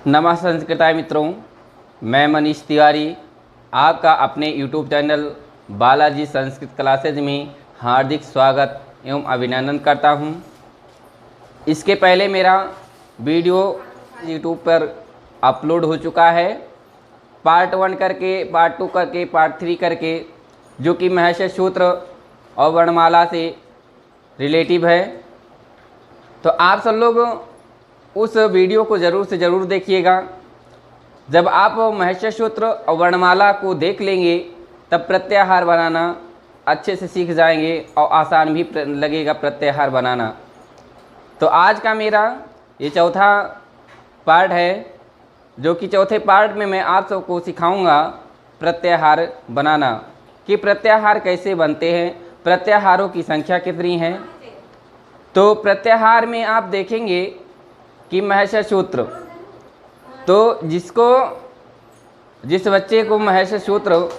नमस्कार संस्कृताय मित्रों, मैं मनीष तिवारी आपका अपने YouTube channel Balaji Sanskrit classes में हार्दिक स्वागत एवं अभिनंदन करता हूं। इसके पहले मेरा वीडियो YouTube पर अपलोड हो चुका है, पार्ट 1 करके, पार्ट 2 करके, पार्ट 3 करके, जो कि महर्षि सूत्र और वर्णमाला से रिलेटिव है। तो आप सब लोग उस वीडियो को ज़रूर से ज़रूर देखिएगा। जब आप महर्षि सूत्र और वर्णमाला को देख लेंगे तब प्रत्याहार बनाना अच्छे से सीख जाएंगे और आसान भी लगेगा प्रत्याहार बनाना। तो आज का मेरा ये चौथा पार्ट है, जो कि चौथे पार्ट में मैं आप सबको सिखाऊंगा प्रत्याहार बनाना, कि प्रत्याहार कैसे बनते हैं, प्रत्याहारों की संख्या कितनी है। तो प्रत्याहार में आप देखेंगे कि महर्षि सूत्र, तो जिस बच्चे को महर्षि सूत्र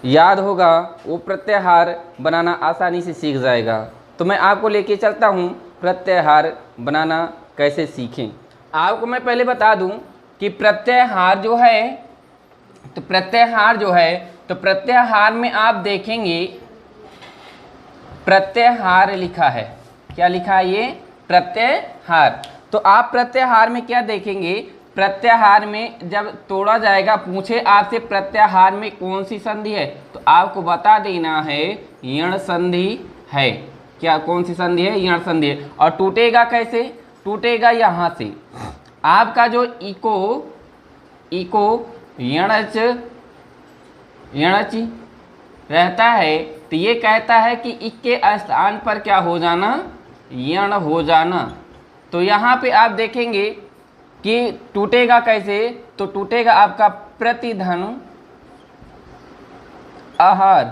याद होगा वो प्रत्याहार बनाना आसानी से सीख जाएगा। तो मैं आपको लेके चलता हूँ प्रत्याहार बनाना कैसे सीखें। आपको मैं पहले बता दूँ कि प्रत्याहार जो है, प्रत्याहार में आप देखेंगे प्रत्याहार लिखा है। क्या लिखा है? ये प्रत्याहार। तो आप प्रत्याहार में क्या देखेंगे? प्रत्याहार में जब तोड़ा जाएगा, पूछे आपसे प्रत्याहार में कौन सी संधि है, तो आपको बता देना है यण संधि है। क्या कौन सी संधि है? यण संधि है। और टूटेगा कैसे? टूटेगा यहाँ से। आपका जो इको यणच रहता है, तो ये कहता है कि इक के स्थान पर क्या हो जाना? यण हो जाना। तो यहाँ पे आप देखेंगे कि टूटेगा कैसे? तो टूटेगा आपका प्रतिधनु आहार।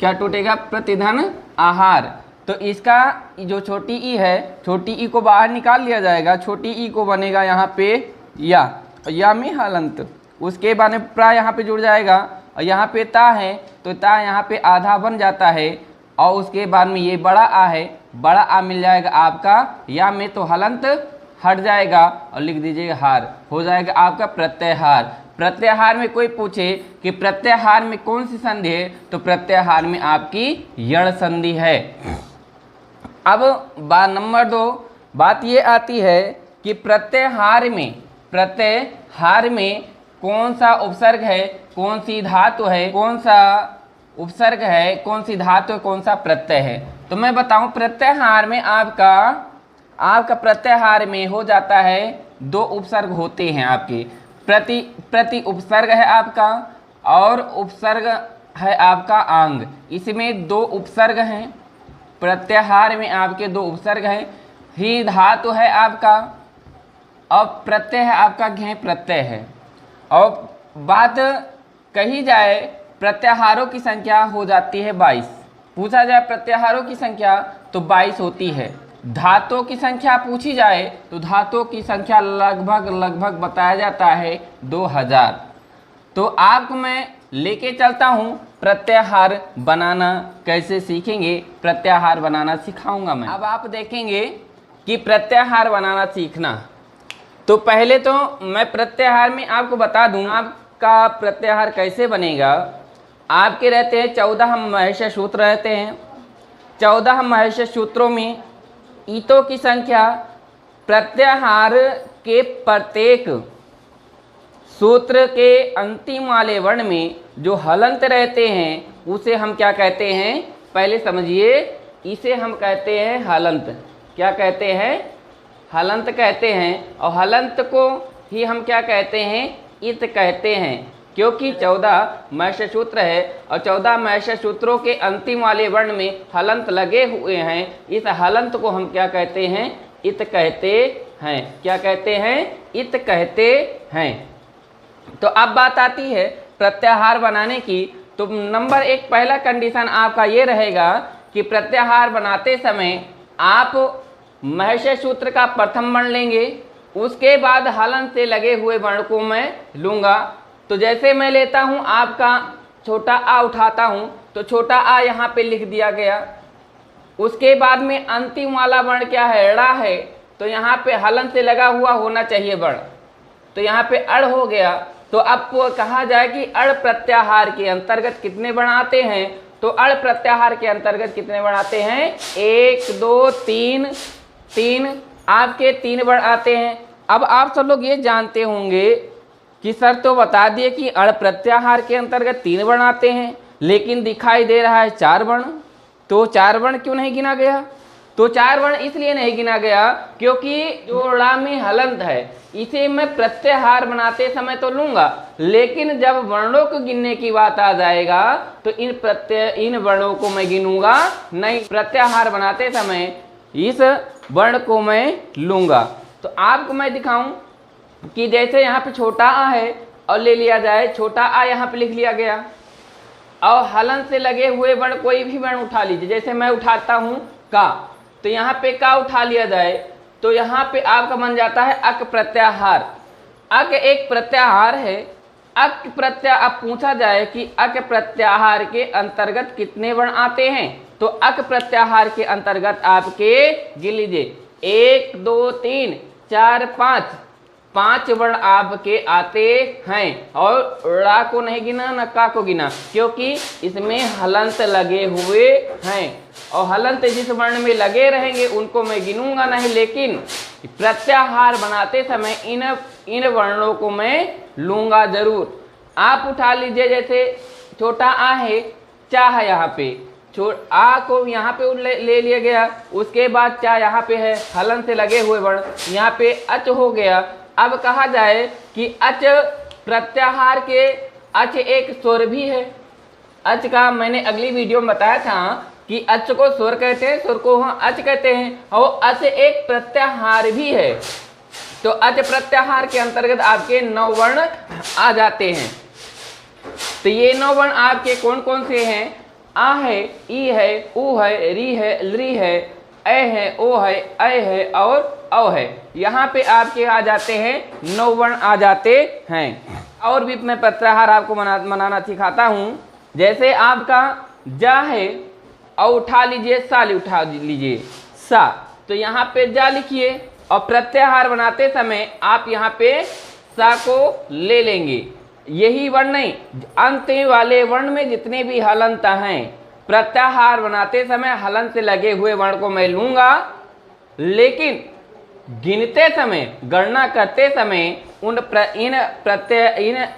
क्या टूटेगा? प्रतिधन आहार। तो इसका जो छोटी ई है, छोटी ई को बाहर निकाल लिया जाएगा, छोटी ई को बनेगा यहाँ पे या में हलंत। उसके बाद में प्रा यहाँ पे जुड़ जाएगा और यहाँ पे ता है, तो ता यहाँ पे आधा बन जाता है। और उसके बाद में ये बड़ा आ है, बड़ा आ मिल जाएगा आपका, या में तो हलंत हट जाएगा और लिख दीजिएगा हार, हो जाएगा आपका प्रत्याहार। प्रत्याहार में कोई पूछे कि प्रत्याहार में कौन सी संधि है, तो प्रत्याहार में आपकी यण संधि है। अब बात नंबर 2, बात ये आती है कि प्रत्याहार में कौन सा उपसर्ग है, कौन सी धातु है, कौन सा उपसर्ग है, कौन सी धातु है, कौन सा प्रत्यय है। तो मैं बताऊं, प्रत्याहार में आपका प्रत्याहार में हो जाता है 2 उपसर्ग होते हैं आपके। प्रति उपसर्ग है आपका और उपसर्ग है आपका आंग। इसमें 2 उपसर्ग हैं। प्रत्याहार में आपके 2 उपसर्ग हैं। ही धातु है आपका और प्रत्यय है आपका घे प्रत्यय है। और बात कही जाए प्रत्याहारों की संख्या हो जाती है 22। पूछा जाए प्रत्याहारों की संख्या तो 22 होती है। धातुओं की संख्या पूछी जाए तो धातुओं की संख्या लगभग बताया जाता है 2000। तो आपको मैं लेके चलता हूँ प्रत्याहार बनाना कैसे सीखेंगे, प्रत्याहार बनाना सिखाऊंगा मैं। अब आप देखेंगे कि प्रत्याहार बनाना सीखना, तो पहले तो मैं प्रत्याहार में आपको बता दूं आपका प्रत्याहार कैसे बनेगा। आपके रहते हैं 14 महर्षि सूत्र रहते हैं। 14 महर्षि सूत्रों में ईतों की संख्या प्रत्याहार के प्रत्येक सूत्र के अंतिम वाले वर्ण में जो हलंत रहते हैं उसे हम क्या कहते हैं? पहले समझिए, इसे हम कहते हैं हलंत। क्या कहते हैं? हलंत कहते हैं। और हलंत को ही हम क्या कहते हैं? इत कहते हैं, क्योंकि 14 महर्षि सूत्र है और 14 महर्षि सूत्रों के अंतिम वाले वर्ण में हलंत लगे हुए हैं। इस हलंत को हम क्या कहते हैं? इत कहते हैं। क्या कहते हैं? इत कहते हैं। तो अब बात आती है प्रत्याहार बनाने की। तो नंबर 1 पहला कंडीशन आपका ये रहेगा कि प्रत्याहार बनाते समय आप महर्षि सूत्र का प्रथम वर्ण लेंगे, उसके बाद हलंत से लगे हुए वर्ण को मैं लूँगा। तो जैसे मैं लेता हूँ आपका छोटा आ उठाता हूँ, तो छोटा आ यहाँ पे लिख दिया गया। उसके बाद में अंतिम वाला वर्ण क्या है? ड़ा है। तो यहाँ पे हलंत से लगा हुआ होना चाहिए वर्ण, तो यहाँ पे अड़ हो गया। तो अब कहा जाए कि अड़ प्रत्याहार के अंतर्गत कितने वर्ण आते हैं, तो अड़ प्रत्याहार के अंतर्गत कितने वर्ण आते हैं, 1 2 3 3 आपके 3 वर्ण आते हैं। अब आप सब लोग ये जानते होंगे कि सर तो बता दिए कि अड़ प्रत्याहार के अंतर्गत 3 वर्ण आते हैं, लेकिन दिखाई दे रहा है 4 वर्ण, तो 4 वर्ण क्यों नहीं गिना गया, तो 4 वर्ण इसलिए नहीं गिना गया क्योंकि जो ड़ा में हलंत है इसे मैं प्रत्याहार बनाते समय तो लूंगा, लेकिन जब वर्णों को गिनने की बात आ जाएगा तो इन वर्णों को मैं गिनूंगा नहीं, प्रत्याहार बनाते समय इस वर्ण को मैं लूंगा। तो आपको मैं दिखाऊं कि जैसे यहाँ पे छोटा आ है और ले लिया जाए, छोटा आ यहाँ पे लिख लिया गया, और हलंत से लगे हुए वर्ण कोई भी वर्ण उठा लीजिए, जैसे मैं उठाता हूँ का, तो यहाँ पे का उठा लिया जाए तो यहाँ पे आपका बन जाता है अक प्रत्याहार। अक एक प्रत्याहार है। अक प्रत्याहार, अब पूछा जाए कि अक प्रत्याहार के अंतर्गत कितने वर्ण आते हैं, तो अक प्रत्याहार के अंतर्गत आपके गिन लीजिए 1 2 3 4 5 वर्ण आपके आते हैं, और ड़ा को नहीं गिना न का को गिना, क्योंकि इसमें हलंत लगे हुए हैं, और हलंत जिस वर्ण में लगे रहेंगे उनको मैं गिनूंगा नहीं, लेकिन प्रत्याहार बनाते समय इन वर्णों को मैं लूंगा जरूर। आप उठा लीजिए, जैसे छोटा आ है, चा है यहाँ पे, आ को यहाँ पे ले लिया गया, उसके बाद चा यहाँ पे है, हलंत से लगे हुए वर्ण, यहाँ पे अच हो गया। अब कहा जाए कि अच प्रत्याहार के अच एक स्वर भी है। अच का मैंने अगली वीडियो में बताया था कि अच को स्वर कहते हैं, स्वर को अच कहते हैं, और अच एक प्रत्याहार भी है। तो अच प्रत्याहार के अंतर्गत आपके 9 वर्ण आ जाते हैं। तो ये 9 वर्ण आपके कौन कौन से हैं, आ है, ई है, उ है, री है, लरी है, ए है, ओ है, ऐ है और औ है। यहाँ पे आपके आ जाते हैं 9 वर्ण आ जाते हैं। और भी मैं प्रत्याहार आपको मनाना सिखाता हूँ। जैसे आपका जा है और उठा लीजिए सा, उठा लीजिए सा, तो यहाँ पे जा लिखिए, और प्रत्याहार बनाते समय आप यहाँ पे सा को ले लेंगे। यही वर्ण नहीं, अंत वाले वर्ण में जितने भी हलंत हैं, प्रत्याहार बनाते समय हलंत से लगे हुए वर्ण को मैं लूंगा, लेकिन गिनते समय, गणना करते समय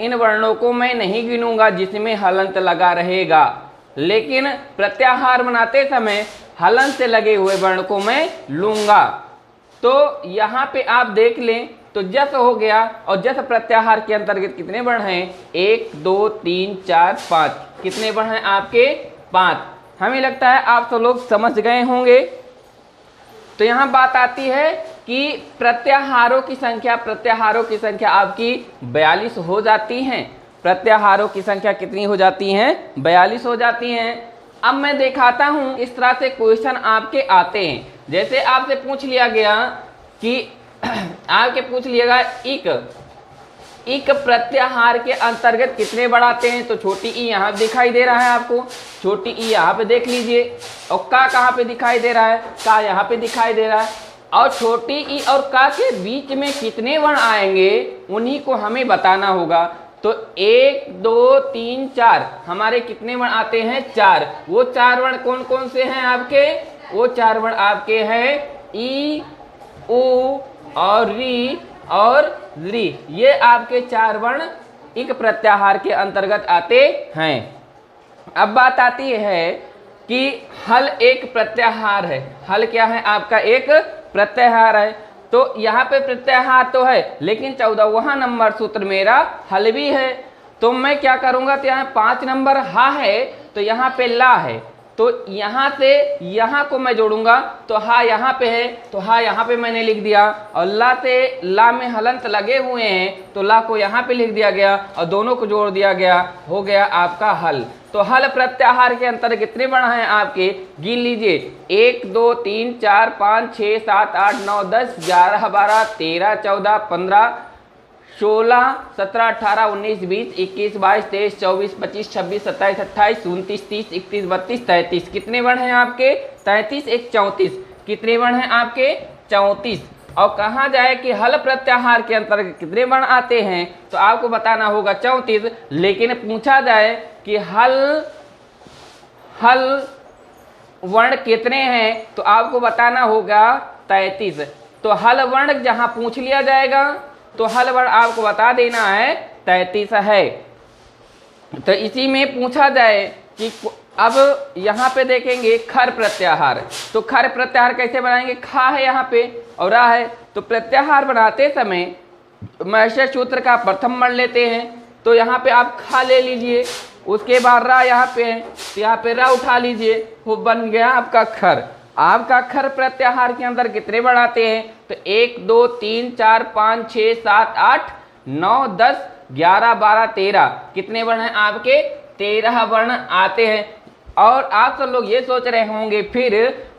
इन वर्णों को मैं नहीं गिनूंगा जिसमें हलंत लगा रहेगा, लेकिन प्रत्याहार बनाते समय हलंत से लगे हुए वर्ण को मैं लूंगा। तो यहाँ पे आप देख लें तो जस हो गया, और जस प्रत्याहार के अंतर्गत कितने वर्ण हैं, 1 2 3 4 5, कितने वर्ण हैं आपके 5। हमें लगता है आप सब लोग समझ गए होंगे। तो यहाँ बात आती है कि प्रत्याहारों की संख्या आपकी 42 हो जाती हैं। प्रत्याहारों की संख्या कितनी हो जाती हैं, 42 हो जाती हैं। अब मैं दिखाता हूँ, इस तरह से क्वेश्चन आपके आते हैं। जैसे आपसे पूछ लिया गया कि आपके पूछ लिएगा इक प्रत्याहार के अंतर्गत कितने वर्ण आते हैं, तो छोटी ई यहाँ दिखाई दे रहा है आपको, छोटी ई यहाँ पे देख लीजिए, और का कहाँ पे दिखाई दे रहा है, का यहाँ पे दिखाई दे रहा है, और छोटी ई और का के बीच में कितने वर्ण आएंगे उन्हीं को हमें बताना होगा। तो 1 2 3 4 हमारे कितने वर्ण आते हैं, 4। वो 4 वर्ण कौन कौन से हैं आपके, वो 4 वर्ण आपके हैं ई, उ और री और री। ये आपके 4 वर्ण इक प्रत्याहार के अंतर्गत आते हैं। अब बात आती है कि हल एक प्रत्याहार है। हल क्या है आपका, एक प्रत्याहार है। तो यहाँ पे प्रत्याहार तो है, लेकिन 14वां नंबर सूत्र मेरा हल भी है। तो मैं क्या करूँगा, तो यहाँ 5 नंबर हा है, तो यहाँ पे ला है, तो यहाँ से यहाँ को मैं जोड़ूंगा, तो हा यहाँ पे है, तो हा यहाँ पे मैंने लिख दिया, और ला से ला में हलंत लगे हुए हैं, तो ला को यहाँ पे लिख दिया गया, और दोनों को जोड़ दिया गया, हो गया आपका हल। तो हल प्रत्याहार के अंतर्गत कितने वर्ण हैं आपके, गिन लीजिए, 1 2 3 4 5 6 7 8 9 10 11 12 13 14 15 16 17 18 19 20 21 22 23 24 25 26 27 28 29 30 31 32 33। कितने वर्ण हैं आपके, 33 1 34। कितने वर्ण हैं आपके, 34। और कहा जाए कि हल प्रत्याहार के अंतर्गत कितने वर्ण आते हैं, तो आपको बताना होगा 34। लेकिन पूछा जाए कि हल वर्ण कितने हैं, तो आपको बताना होगा 33। तो हल वर्ण जहां पूछ लिया जाएगा तो हल वर्ण आपको बता देना है 33 है। तो इसी में पूछा जाए कि अब यहाँ पे देखेंगे खर प्रत्याहार, तो खर प्रत्याहार कैसे बनाएंगे, खा है यहाँ पे और रा है, तो प्रत्याहार बनाते समय महर्षि सूत्र का प्रथम वर्ण लेते हैं, तो यहाँ पे आप खा ले लीजिए, उसके बाद रा यहाँ पे है, तो यहाँ पे रा उठा लीजिए, वो बन गया आपका खर। आपका खर प्रत्याहार के अंदर कितने वर्ण आते हैं, तो 1 2 3 4 5 6 7 8 9 10 11 12 13 कितने वर्ण हैं आपके, 13 वर्ण आते हैं। और आप सब लोग ये सोच रहे होंगे फिर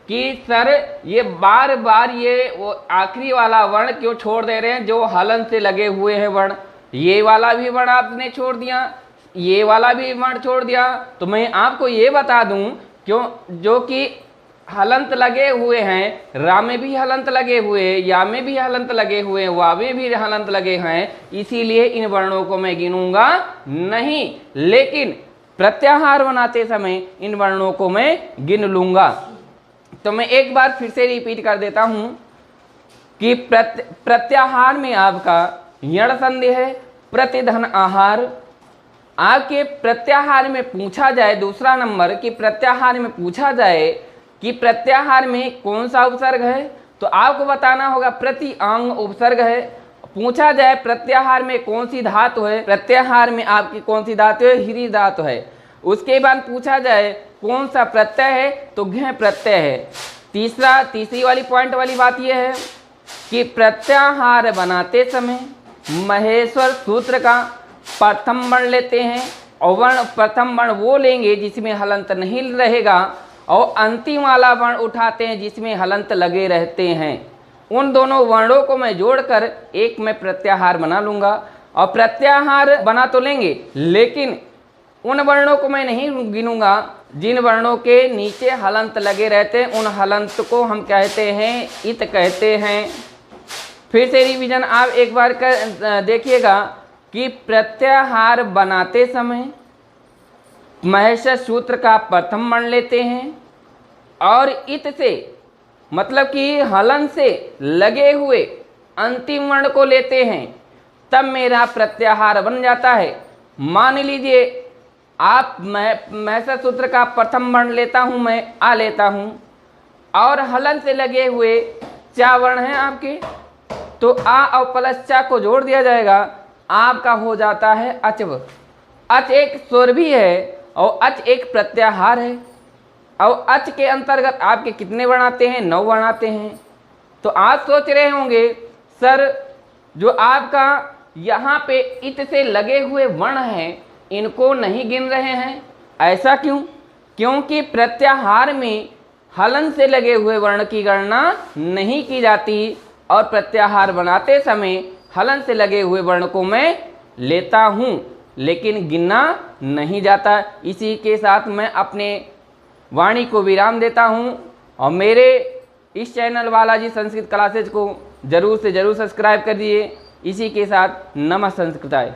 कि सर ये बार बार ये वो आखिरी वाला वर्ण क्यों छोड़ दे रहे हैं जो हलन से लगे हुए हैं वर्ण, ये वाला भी वर्ण आपने छोड़ दिया, ये वाला भी वर्ण छोड़ दिया। तो मैं आपको ये बता दूं क्यों, जो कि हलंत लगे हुए हैं, रा में भी हलंत लगे हुए, या में भी हलंत लगे हुए, वा में भी हलंत लगे हैं, इसीलिए इन वर्णों को मैं गिनूंगा नहीं, लेकिन प्रत्याहार बनाते समय इन वर्णों को मैं गिन लूंगा। तो मैं एक बार फिर से रिपीट कर देता हूं कि प्रत्याहार में आपका यण संधि है, प्रतिधन आहार। आपके प्रत्याहार में पूछा जाए दूसरा नंबर कि प्रत्याहार में पूछा जाए कि प्रत्याहार में कौन सा उपसर्ग है, तो आपको बताना होगा प्रति अंग उपसर्ग है। पूछा जाए प्रत्याहार में कौन सी धातु है, प्रत्याहार में आपकी कौन सी धातु है, हीरी धातु है। उसके बाद पूछा जाए कौन सा प्रत्यय है, तो घ प्रत्यय है। तीसरी वाली पॉइंट वाली बात यह है कि प्रत्याहार बनाते समय महेश्वर सूत्र का प्रथम वर्ण लेते हैं, और प्रथम वर्ण वो लेंगे जिसमें हलंत नहीं रहेगा, और अंतिम वाला वर्ण उठाते हैं जिसमें हलंत लगे रहते हैं। उन दोनों वर्णों को मैं जोड़कर एक मैं प्रत्याहार बना लूंगा। और प्रत्याहार बना तो लेंगे, लेकिन उन वर्णों को मैं नहीं गिनूंगा जिन वर्णों के नीचे हलंत लगे रहते हैं, उन हलंत को हम कहते हैं इत कहते हैं। फिर से रिवीजन आप एक बार कर देखिएगा कि प्रत्याहार बनाते समय महेश्वर सूत्र का प्रथम वर्ण लेते हैं, और इत से मतलब कि हलन से लगे हुए अंतिम वर्ण को लेते हैं, तब मेरा प्रत्याहार बन जाता है। मान लीजिए आप महेश्वर सूत्र का प्रथम वर्ण लेता हूं, मैं आ लेता हूं, और हलन से लगे हुए चा वर्ण हैं आपके, तो आ और प्लस चा को जोड़ दिया जाएगा, आपका हो जाता है अचव। अच एक स्वर भी है और अच एक प्रत्याहार है, और अच के अंतर्गत आपके कितने वर्ण आते हैं, 9 वर्ण आते हैं। तो आप सोच रहे होंगे सर जो आपका यहाँ पे इत से लगे हुए वर्ण हैं इनको नहीं गिन रहे हैं, ऐसा क्यों? क्योंकि प्रत्याहार में हलन से लगे हुए वर्ण की गणना नहीं की जाती, और प्रत्याहार बनाते समय हलन से लगे हुए वर्ण को मैं लेता हूँ, लेकिन गिनना नहीं जाता। इसी के साथ मैं अपने वाणी को विराम देता हूँ, और मेरे इस चैनल बालाजी संस्कृत क्लासेज को ज़रूर से ज़रूर सब्सक्राइब कर दिए। इसी के साथ नमः संस्कृताय।